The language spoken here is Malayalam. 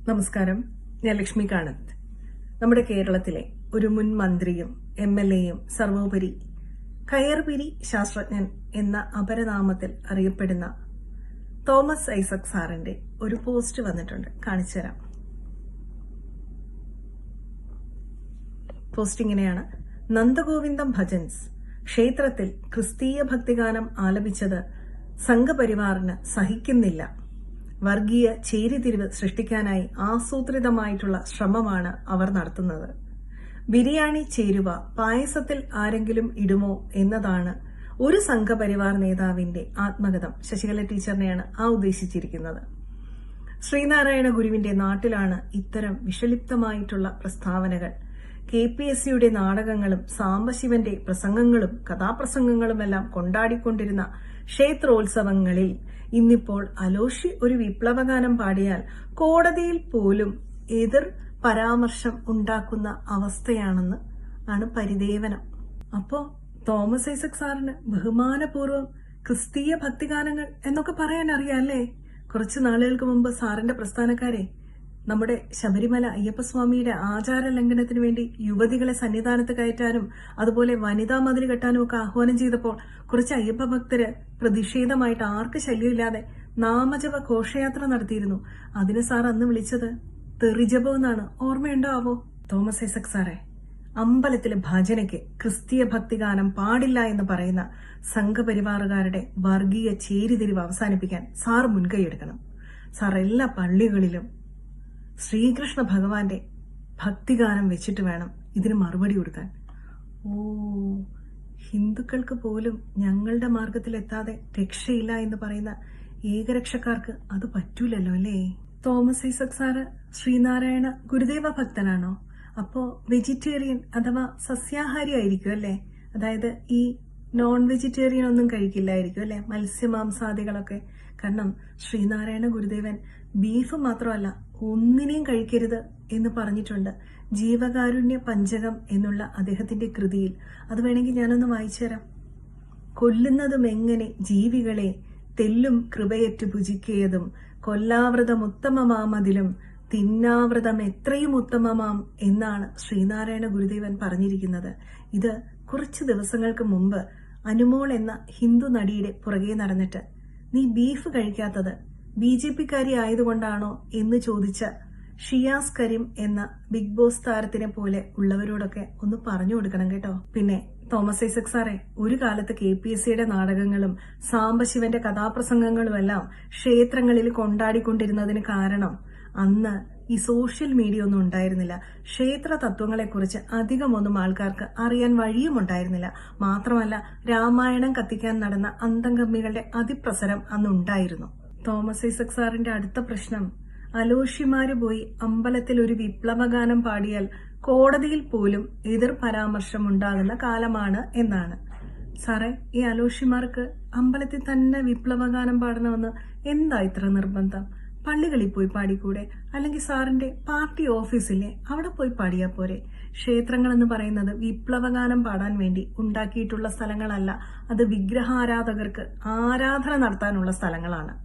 നമസ്കാരം, ഞാൻ ലക്ഷ്മി കാണത്ത്. നമ്മുടെ കേരളത്തിലെ ഒരു മുൻ മന്ത്രിയും MLA-യും സർവോപരി കയർപിരി ശാസ്ത്രജ്ഞൻ എന്ന അപരനാമത്തിൽ അറിയപ്പെടുന്ന തോമസ് ഐസക് സാറിന്റെ ഒരു പോസ്റ്റ് വന്നിട്ടുണ്ട്. കാണിച്ചുതരാം. പോസ്റ്റ് ഇങ്ങനെയാണ്: നന്ദഗോവിന്ദം ഭജൻസ് ക്ഷേത്രത്തിൽ ക്രിസ്തീയ ഭക്തിഗാനം ആലപിച്ചത് സംഘപരിവാറിന് സഹിക്കുന്നില്ല. വർഗീയ ചേരിതിരിവ് സൃഷ്ടിക്കാനായി ആസൂത്രിതമായിട്ടുള്ള ശ്രമമാണ് അവർ നടത്തുന്നത്. ബിരിയാണി ചേരുവ പായസത്തിൽ ആരെങ്കിലും ഇടുമോ എന്നതാണ് ഒരു സംഘപരിവാർ നേതാവിന്റെ ആത്മകഥം. ശശികല ടീച്ചറിനെയാണ് ഉദ്ദേശിച്ചിരിക്കുന്നത്. ശ്രീനാരായണ ഗുരുവിന്റെ നാട്ടിലാണ് ഇത്തരം വിഷലിപ്തമായിട്ടുള്ള പ്രസ്താവനകൾ. KPSCയുടെ നാടകങ്ങളും സാംബശിവന്റെ പ്രസംഗങ്ങളും കഥാപ്രസംഗങ്ങളുമെല്ലാം കൊണ്ടാടിക്കൊണ്ടിരുന്ന ക്ഷേത്രോത്സവങ്ങളിൽ ഇന്നിപ്പോൾ അലോഷി ഒരു വിപ്ലവഗാനം പാടിയാൽ കോടതിയിൽ പോലും എതിർ പരാമർശം ഉണ്ടാക്കുന്ന അവസ്ഥയാണെന്ന് ആണ് പരിദേവനം. അപ്പോ തോമസ് ഐസക് സാറിന് ബഹുമാനപൂർവ്വം ക്രിസ്തീയ ഭക്തിഗാനങ്ങൾ എന്നൊക്കെ പറയാൻ അറിയാല്ലേ? കുറച്ചു നാളുകൾക്ക് മുമ്പ് സാറിന്റെ പ്രസ്ഥാനക്കാരെ നമ്മുടെ ശബരിമല അയ്യപ്പസ്വാമിയുടെ ആചാര ലംഘനത്തിന് വേണ്ടി യുവതികളെ സന്നിധാനത്ത് കയറ്റാനും അതുപോലെ വനിതാ മതിൽ കെട്ടാനും ഒക്കെ ആഹ്വാനം ചെയ്തപ്പോൾ കുറച്ച് അയ്യപ്പ ഭക്തര് പ്രതിഷേധമായിട്ട് ആർക്ക് ശല്യമില്ലാതെ നാമജപ ഘോഷയാത്ര നടത്തിയിരുന്നു. അതിന് സാർ അന്ന് വിളിച്ചത് തെറിജപം എന്നാണ്. ഓർമ്മയുണ്ടാവോ? തോമസ് ഐസക് സാറെ, അമ്പലത്തിലെ ഭജനയ്ക്ക് ക്രിസ്തീയ ഭക്തിഗാനം പാടില്ല എന്ന് പറയുന്ന സംഘപരിവാറുകാരുടെ വർഗീയ ചേരിതിരിവ് അവസാനിപ്പിക്കാൻ സാർ മുൻകൈയെടുക്കണം. സാർ എല്ലാ പള്ളികളിലും ശ്രീകൃഷ്ണ ഭഗവാന്റെ ഭക്തിഗാനം വെച്ചിട്ട് വേണം ഇതിന് മറുപടി കൊടുക്കാൻ. ഹിന്ദുക്കൾക്ക് പോലും ഞങ്ങളുടെ മാർഗത്തിലെത്താതെ രക്ഷയില്ല എന്ന് പറയുന്ന ഏകരക്ഷക്കാർക്ക് അത് പറ്റൂലല്ലോ അല്ലേ? തോമസ് ഐസക് സാറ് ശ്രീനാരായണ ഗുരുദേവ ഭക്തനാണോ? അപ്പോ വെജിറ്റേറിയൻ അഥവാ സസ്യാഹാരി ആയിരിക്കും അല്ലേ? അതായത് ഈ നോൺ വെജിറ്റേറിയൻ ഒന്നും കഴിക്കില്ലായിരിക്കും അല്ലെ? മത്സ്യമാംസാദികളൊക്കെ. കാരണം ശ്രീനാരായണ ഗുരുദേവൻ ബീഫ് മാത്രമല്ല ഒന്നിനെയും കഴിക്കരുത് എന്ന് പറഞ്ഞിട്ടുണ്ട്. ജീവകാരുണ്യ പഞ്ചകം എന്നുള്ള അദ്ദേഹത്തിന്റെ കൃതിയിൽ. അത് വേണമെങ്കിൽ ഞാനൊന്ന് വായിച്ചുതരാം. കൊല്ലുന്നതും എങ്ങനെ ജീവികളെ തെല്ലും കൃപയറ്റു ഭുജിക്കയതും കൊല്ലാവൃതം ഉത്തമമാമതിലും തിന്നാവൃതം എത്രയും ഉത്തമമാം എന്നാണ് ശ്രീനാരായണ ഗുരുദേവൻ പറഞ്ഞിരിക്കുന്നത്. ഇത് കുറച്ചു ദിവസങ്ങൾക്ക് മുമ്പ് അനുമോൾ എന്ന ഹിന്ദു നടിയുടെ പുറകെ നടന്നിട്ട് നീ ബീഫ് കഴിക്കാത്തത് BJP-കാരി ആയതുകൊണ്ടാണോ എന്ന് ചോദിച്ച ഷിയാസ് കരീം എന്ന ബിഗ് ബോസ് താരത്തിനെ പോലെ ഉള്ളവരോടൊക്കെ ഒന്ന് പറഞ്ഞു കൊടുക്കണം കേട്ടോ. പിന്നെ തോമസ് ഐസക് സാറെ, ഒരു കാലത്ത് KPSCയുടെ നാടകങ്ങളും സാംബശിവന്റെ കഥാപ്രസംഗങ്ങളുമെല്ലാം ക്ഷേത്രങ്ങളിൽ കൊണ്ടാടിക്കൊണ്ടിരുന്നതിന് കാരണം അന്ന് ഈ സോഷ്യൽ മീഡിയ ഒന്നും ഉണ്ടായിരുന്നില്ല. ക്ഷേത്ര തത്വങ്ങളെക്കുറിച്ച് അധികമൊന്നും ആൾക്കാർക്ക് അറിയാൻ വഴിയും ഉണ്ടായിരുന്നില്ല. മാത്രമല്ല, രാമായണം കത്തിക്കാൻ നടന്ന അന്തംഗമ്മികളുടെ അതിപ്രസരം അന്നുണ്ടായിരുന്നു. തോമസ് ഐസക് സാറിന്റെ അടുത്ത പ്രശ്നം അലോഷിമാര് പോയി അമ്പലത്തിൽ ഒരു വിപ്ലവഗാനം പാടിയാൽ കോടതിയിൽ പോലും എതിർ പരാമർശം ഉണ്ടാകുന്ന കാലമാണ് എന്നാണ്. സാറേ, ഈ അലോഷിമാർക്ക് അമ്പലത്തിൽ തന്നെ വിപ്ലവഗാനം പാടണമെന്ന് എന്താ ഇത്ര നിർബന്ധം? പള്ളികളിൽ പോയി പാടിക്കൂടെ? അല്ലെങ്കിൽ സാറിന്റെ പാർട്ടി ഓഫീസിലെ അവിടെ പോയി പാടിയാ പോരെ? ക്ഷേത്രങ്ങൾ എന്ന് പറയുന്നത് വിപ്ലവഗാനം പാടാൻ വേണ്ടി ഉണ്ടാക്കിയിട്ടുള്ള സ്ഥലങ്ങളല്ല. അത് വിഗ്രഹാരാധകർക്ക് ആരാധന നടത്താനുള്ള സ്ഥലങ്ങളാണ്.